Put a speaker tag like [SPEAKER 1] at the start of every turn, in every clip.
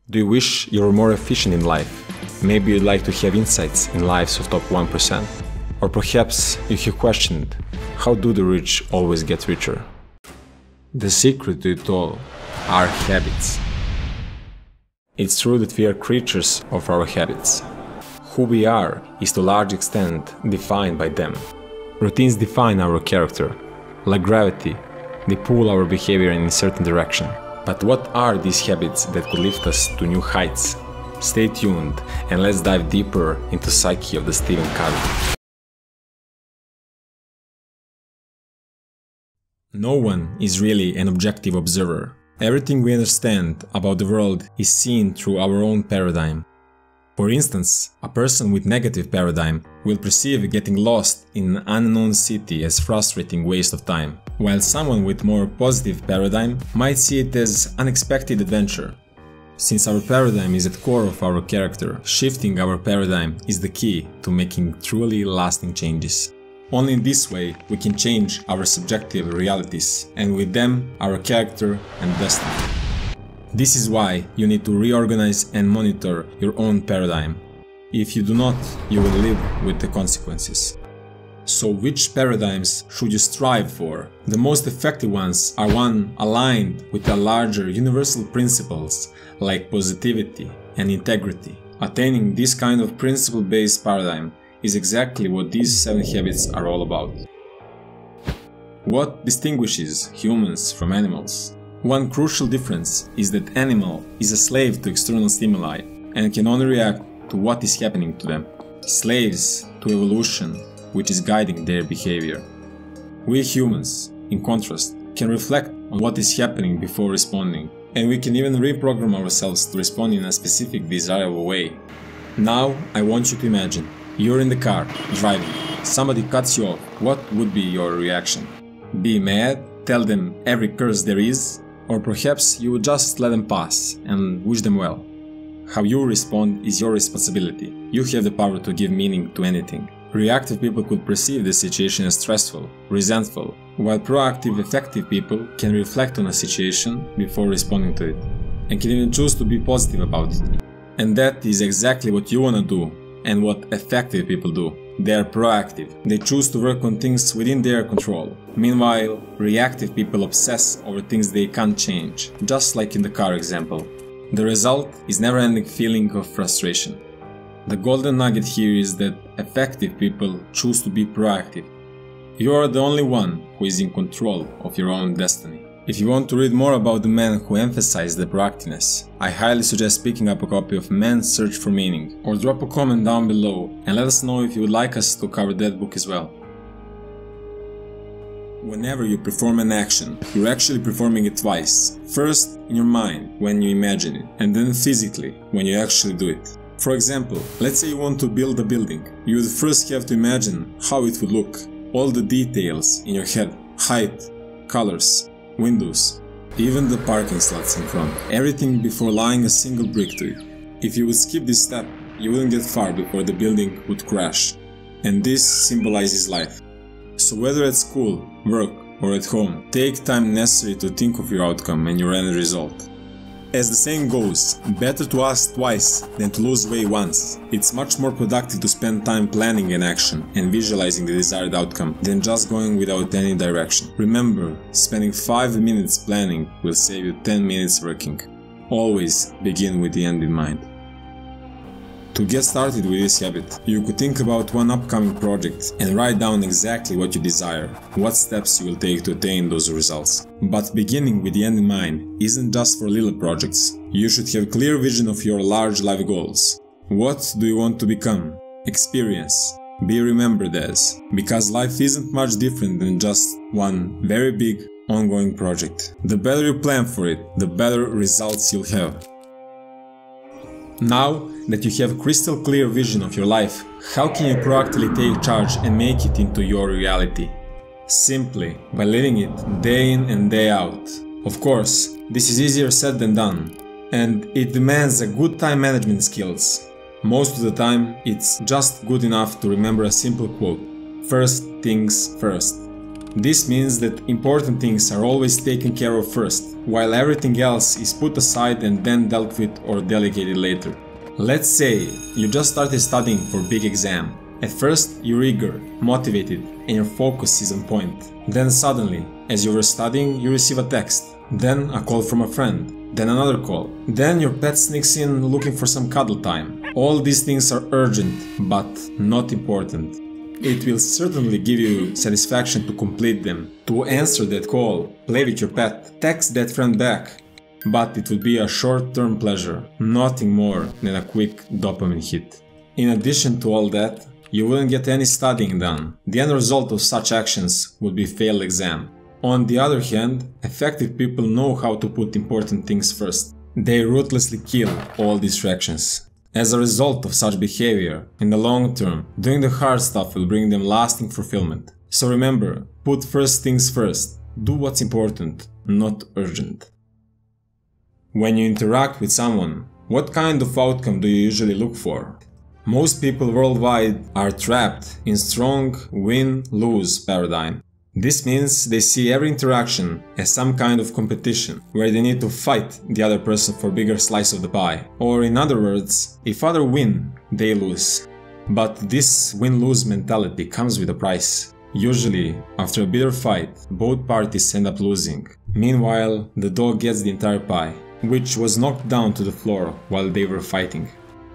[SPEAKER 1] Do you wish you were more efficient in life? Maybe you'd like to have insights in lives of top 1%. Or perhaps you have questioned, how do the rich always get richer? The secret to it all are habits. It's true that we are creatures of our habits. Who we are is to a large extent defined by them. Routines define our character. Like gravity, they pull our behavior in a certain direction. But what are these habits that could lift us to new heights? Stay tuned and let's dive deeper into the psyche of the Stephen Covey. No one is really an objective observer. Everything we understand about the world is seen through our own paradigm. For instance, a person with negative paradigm will perceive getting lost in an unknown city as frustrating waste of time, while someone with more positive paradigm might see it as unexpected adventure. Since our paradigm is at the core of our character, shifting our paradigm is the key to making truly lasting changes. Only in this way we can change our subjective realities, and with them our character and destiny. This is why you need to reorganize and monitor your own paradigm. If you do not, you will live with the consequences. So which paradigms should you strive for? The most effective ones are one aligned with the larger universal principles like positivity and integrity. Attaining this kind of principle-based paradigm is exactly what these 7 habits are all about. What distinguishes humans from animals? One crucial difference is that animal is a slave to external stimuli and can only react to what is happening to them. Slaves to evolution, which is guiding their behavior. We humans, in contrast, can reflect on what is happening before responding, and we can even reprogram ourselves to respond in a specific desirable way. Now I want you to imagine, you're in the car, driving, somebody cuts you off, what would be your reaction? Be mad, tell them every curse there is, or perhaps you would just let them pass and wish them well. How you respond is your responsibility. You have the power to give meaning to anything. Reactive people could perceive the situation as stressful, resentful, while proactive, effective people can reflect on a situation before responding to it, and can even choose to be positive about it. And that is exactly what you want to do, and what effective people do. They are proactive. They choose to work on things within their control. Meanwhile, reactive people obsess over things they can't change, just like in the car example. The result is never-ending feeling of frustration. The golden nugget here is that effective people choose to be proactive. You are the only one who is in control of your own destiny. If you want to read more about the men who emphasize the proactiveness, I highly suggest picking up a copy of Man's Search for Meaning, or drop a comment down below and let us know if you would like us to cover that book as well. Whenever you perform an action, you're actually performing it twice. First in your mind, when you imagine it, and then physically, when you actually do it. For example, let's say you want to build a building. You would first have to imagine how it would look, all the details in your head, height, colors, windows, even the parking slots in front, everything before laying a single brick to it. If you would skip this step, you wouldn't get far before the building would crash. And this symbolizes life. So whether at school, work, or at home, take time necessary to think of your outcome and your end result. As the saying goes, better to ask twice than to lose way once. It's much more productive to spend time planning an action and visualizing the desired outcome than just going without any direction. Remember, spending 5 minutes planning will save you 10 minutes working. Always begin with the end in mind. To get started with this habit, you could think about one upcoming project and write down exactly what you desire, what steps you will take to attain those results. But beginning with the end in mind isn't just for little projects. You should have a clear vision of your large life goals. What do you want to become? Experience. Be remembered as. Because life isn't much different than just one very big, ongoing project. The better you plan for it, the better results you'll have. Now that you have a crystal clear vision of your life, how can you proactively take charge and make it into your reality? Simply by living it day in and day out. Of course, this is easier said than done, and it demands a good time management skills. Most of the time, it's just good enough to remember a simple quote: first things first. This means that important things are always taken care of first, while everything else is put aside and then dealt with or delegated later. Let's say you just started studying for a big exam. At first you're eager, motivated, and your focus is on point. Then suddenly, as you were studying, you receive a text, then a call from a friend, then another call, then your pet sneaks in looking for some cuddle time. All these things are urgent, but not important. It will certainly give you satisfaction to complete them, to answer that call, play with your pet, text that friend back. But it would be a short-term pleasure, nothing more than a quick dopamine hit. In addition to all that, you wouldn't get any studying done. The end result of such actions would be a failed exam. On the other hand, effective people know how to put important things first. They ruthlessly kill all distractions. As a result of such behavior, in the long term, doing the hard stuff will bring them lasting fulfillment. So remember, put first things first. Do what's important, not urgent. When you interact with someone, what kind of outcome do you usually look for? Most people worldwide are trapped in strong win-lose paradigm. This means they see every interaction as some kind of competition, where they need to fight the other person for a bigger slice of the pie. Or in other words, if others win, they lose. But this win-lose mentality comes with a price. Usually, after a bitter fight, both parties end up losing. Meanwhile, the dog gets the entire pie, which was knocked down to the floor while they were fighting.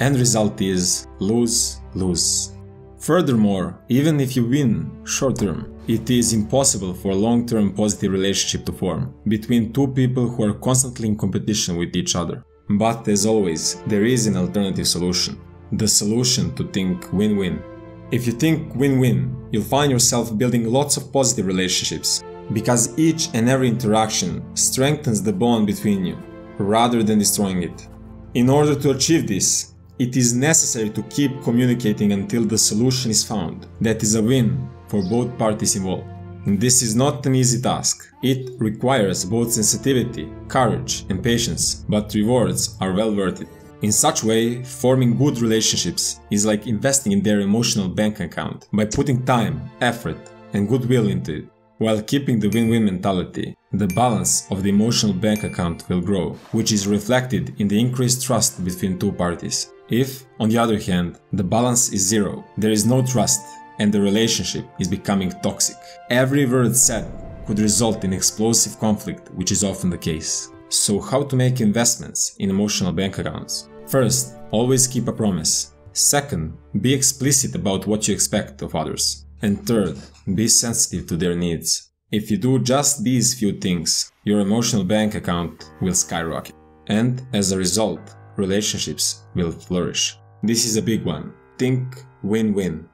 [SPEAKER 1] End result is lose-lose. Furthermore, even if you win short-term, it is impossible for a long-term positive relationship to form between two people who are constantly in competition with each other. But as always, there is an alternative solution. The solution to think win-win. If you think win-win, you'll find yourself building lots of positive relationships, because each and every interaction strengthens the bond between you, rather than destroying it. In order to achieve this, it is necessary to keep communicating until the solution is found that is a win for both parties involved. This is not an easy task. It requires both sensitivity, courage, and patience, but rewards are well worth it. In such way, forming good relationships is like investing in their emotional bank account by putting time, effort, and goodwill into it. While keeping the win-win mentality, the balance of the emotional bank account will grow, which is reflected in the increased trust between two parties. If, on the other hand, the balance is zero, there is no trust, and the relationship is becoming toxic. Every word said could result in explosive conflict, which is often the case. So how to make investments in emotional bank accounts? First, always keep a promise. Second, be explicit about what you expect of others. And third, be sensitive to their needs. If you do just these few things, your emotional bank account will skyrocket. And as a result, relationships will flourish. This is a big one. Think win-win.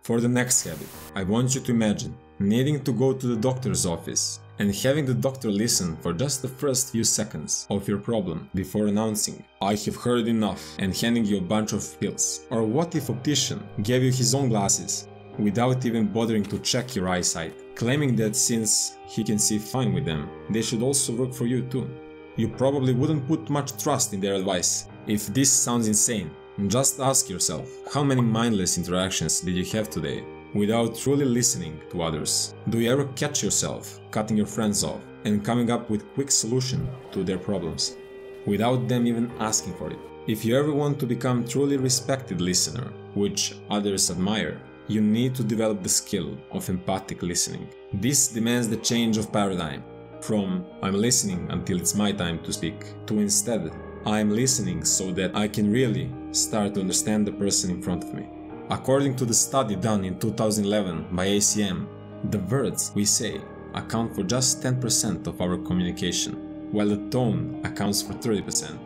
[SPEAKER 1] For the next habit, I want you to imagine needing to go to the doctor's office and having the doctor listen for just the first few seconds of your problem before announcing, "I have heard enough," and handing you a bunch of pills. Or what if optician gave you his own glasses without even bothering to check your eyesight, claiming that since he can see fine with them, they should also work for you too. You probably wouldn't put much trust in their advice. If this sounds insane, just ask yourself, how many mindless interactions did you have today without truly listening to others? Do you ever catch yourself cutting your friends off and coming up with quick solution to their problems without them even asking for it? If you ever want to become truly respected listener, which others admire, you need to develop the skill of empathic listening. This demands the change of paradigm from "I'm listening until it's my time to speak" to instead "I'm listening so that I can really start to understand the person in front of me." According to the study done in 2011 by ACM, the words we say account for just 10% of our communication, while the tone accounts for 30%,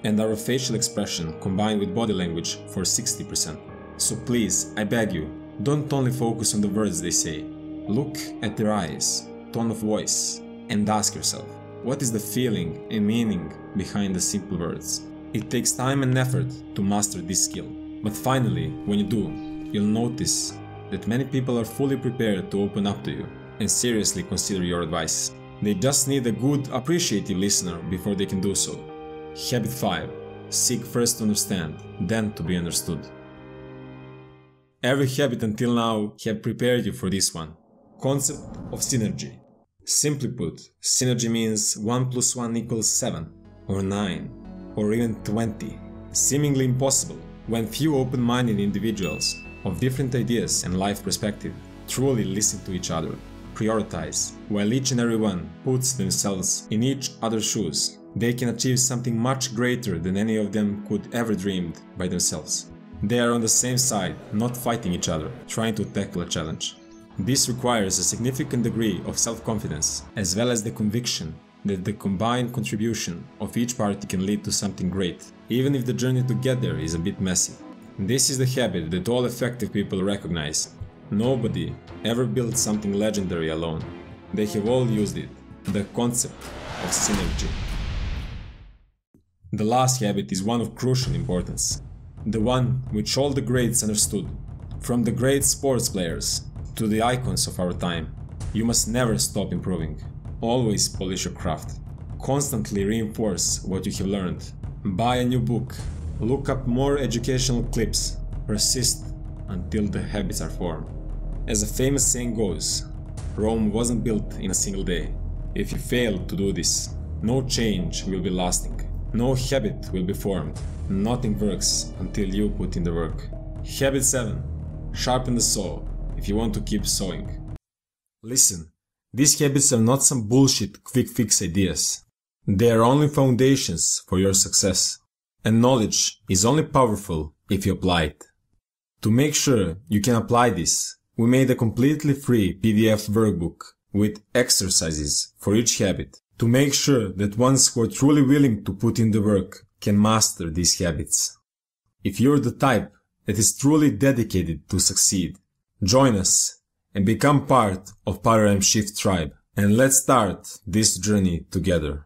[SPEAKER 1] and our facial expression combined with body language for 60%. So please, I beg you, don't only focus on the words they say. Look at their eyes, tone of voice, and ask yourself, what is the feeling and meaning behind the simple words? It takes time and effort to master this skill. But finally, when you do, you'll notice that many people are fully prepared to open up to you and seriously consider your advice. They just need a good, appreciative listener before they can do so. Habit 5. Seek first to understand, then to be understood. Every habit until now have prepared you for this one. Concept of synergy. Simply put, synergy means 1 + 1 = 7, or 9, or even 20. Seemingly impossible when few open-minded individuals of different ideas and life perspective truly listen to each other, prioritize, while each and every one puts themselves in each other's shoes. They can achieve something much greater than any of them could ever dreamed by themselves. They are on the same side, not fighting each other, trying to tackle a challenge. This requires a significant degree of self-confidence, as well as the conviction that the combined contribution of each party can lead to something great, even if the journey to get there is a bit messy. This is the habit that all effective people recognize. Nobody ever built something legendary alone. They have all used it, the concept of synergy. The last habit is one of crucial importance, the one which all the greats understood, from the great sports players to the icons of our time. You must never stop improving. Always polish your craft. Constantly reinforce what you have learned. Buy a new book. Look up more educational clips. Persist until the habits are formed. As a famous saying goes, Rome wasn't built in a single day. If you fail to do this, no change will be lasting. No habit will be formed. Nothing works until you put in the work. Habit 7. Sharpen the saw if you want to keep sawing. Listen, these habits are not some bullshit quick fix ideas. They are only foundations for your success. And knowledge is only powerful if you apply it. To make sure you can apply this, we made a completely free PDF workbook with exercises for each habit, to make sure that ones who are truly willing to put in the work can master these habits. If you're the type that is truly dedicated to succeed, join us and become part of Paradigm Shift Tribe, and let's start this journey together.